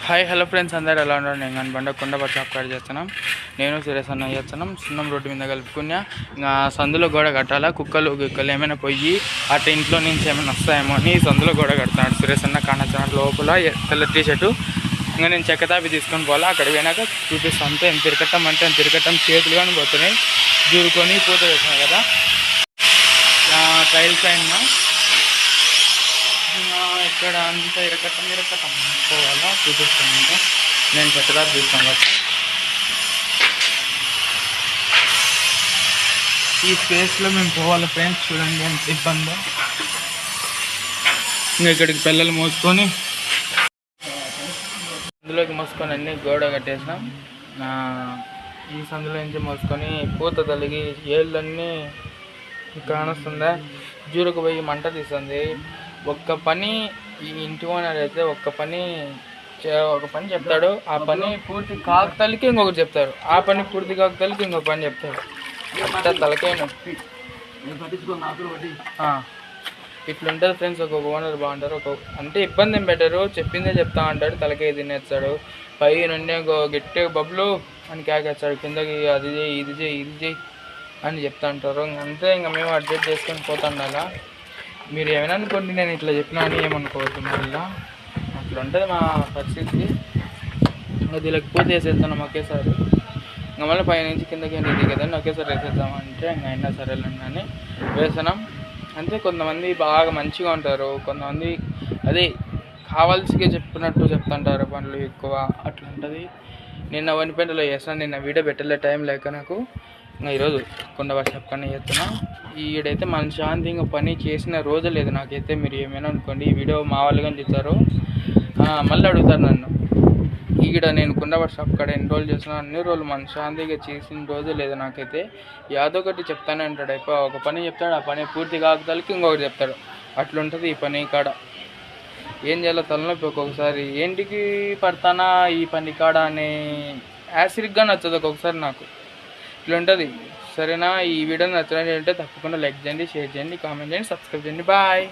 Hi hello friends, అందరు ఎలా ఉన్నారు? నేను కానీ బండ కొండప షాప్ కాడ చేస్తున్నాం. నేను సీరియస్ అన్న చేస్తున్నాం. సున్నం రోడ్డు మీద కలుపుకున్నా. ఇంకా సందులో గోడ కట్టాలా. కుక్కలు ఏమైనా పోయి అటు ఇంట్లో నుంచి ఏమైనా వస్తాయేమో అని సందులో గోడ కడుతున్నాడు సీరియస్ అన్న. కానొచ్చినట్టు లోపల తెల్ల టీ షర్టు. ఇంకా నేను చెక్కతాపి తీసుకొని పోవాలా. అక్కడ పోయినాక చూపిస్తాను. అంతే ఎంత తిరగటం అంటే ఎంత తిరగటం, చేతులు కానీ పోతున్నాయి. దూరుకొని పూత వేసినాయి కదా టైల్స్ అయినా ఇక్కడ అంతా ఇరకట్టం పోవాలా. చూపిస్తాను. ఇంకా నేను చెక్కదారి తీస్తాను కదా. ఈ స్పేస్లో మేము పోవాలి ఫ్రెండ్స్. చూడండి ఎంత ఇబ్బందో. ఇంకా ఇక్కడికి పిల్లలు మోసుకొని అందులోకి మోసుకొని అన్నీ గోడ కట్టేసినాం. ఈ సందులో నుంచి మోసుకొని పూత తలిగి ఏళ్ళన్నీ కానొస్తుందా. జూరుకు పోయి మంట తీస్తుంది. ఒక్క పని ఈ ఇంటి ఓనర్ అయితే ఒక పని చెప్తాడు. ఆ పని పూర్తి కాకతలకి ఇంకొకటి చెప్తారు. ఆ పని పూర్తి కాకతలకి ఇంకొక పని చెప్తాడు. అంతా తలకే నొప్పి. ఇట్లుంటుంది ఫ్రెండ్స్. ఒక ఓనర్ బాగుంటారు. అంటే ఇబ్బంది ఏం పెట్టరు. చెప్పిందే చెప్తా అంటాడు. తలకే తినేస్తాడు. పై నుండి గట్టి బబ్బులు అని కేకేస్తాడు. కిందకి అది చేయి ఇది చేయి అని చెప్తా అంటారు. అంతే. ఇంకా మేము అడ్జస్ట్ చేసుకొని పోతుండాలా. మీరు ఏమైనా అనుకోండి, నేను ఇట్లా చెప్పినా అని ఏమనుకోవద్దు. మళ్ళీ అట్లా ఉంటుంది మా పరిస్థితి. ఇంకా దీనికి పూర్తి వేసేస్తున్నాం ఒకేసారి. ఇంకా మళ్ళీ పైనుంచి కిందకి ఇది కదండి ఒకేసారి వేసేద్దామంటే ఇంకా అయినా సరేలేండి అని వేస్తున్నాం. అంతే. కొంతమంది బాగా మంచిగా ఉంటారు. కొంతమంది అదే కావాల్సిగా చెప్పినట్టు చెప్తుంటారు. పనులు ఎక్కువ అట్లా ఉంటుంది. నిన్న వనిపెంటలో చేస్తాను. నిన్న వీడియో పెట్టలే, టైం లేక నాకు. ఇంకా ఈరోజు కొండప షాప్ కన్నా చేస్తున్నా. ఈడైతే మన శాంతిగా పని చేసిన రోజు లేదు నాకైతే. మీరు ఏమైనా అనుకోండి. ఈ వీడియో మా వాళ్ళు కానీ చూస్తారు, మళ్ళీ అడుగుతారు నన్ను. ఈడ నేను కొండప షాప్ కాడ ఎన్ని రోజులు చేస్తున్నా, అన్ని రోజులు మన శాంతిగా చేసిన రోజు లేదు నాకైతే. యాదో ఒకటి చెప్తానే ఉంటాడు. అయిపో ఒక పని చెప్తాడు. ఆ పని పూర్తి కాకతలకి ఇంకొకటి చెప్తాడు. అట్లుంటుంది ఈ పని కాడ. ఏం చేయాలో తలనొప్పి ఒక్కొక్కసారి. ఏంటికి పడతానా ఈ పని కాడ అనే యాసిడ్గా నచ్చదు ఒక్కొక్కసారి నాకు. ఇట్లా ఉంటుంది. సరేనా? ఈ వీడియో నచ్చినట్టు తప్పకుండా లైక్ చేయండి, షేర్ చేయండి, కామెంట్ చేయండి, సబ్స్క్రైబ్ చేయండి. బాయ్.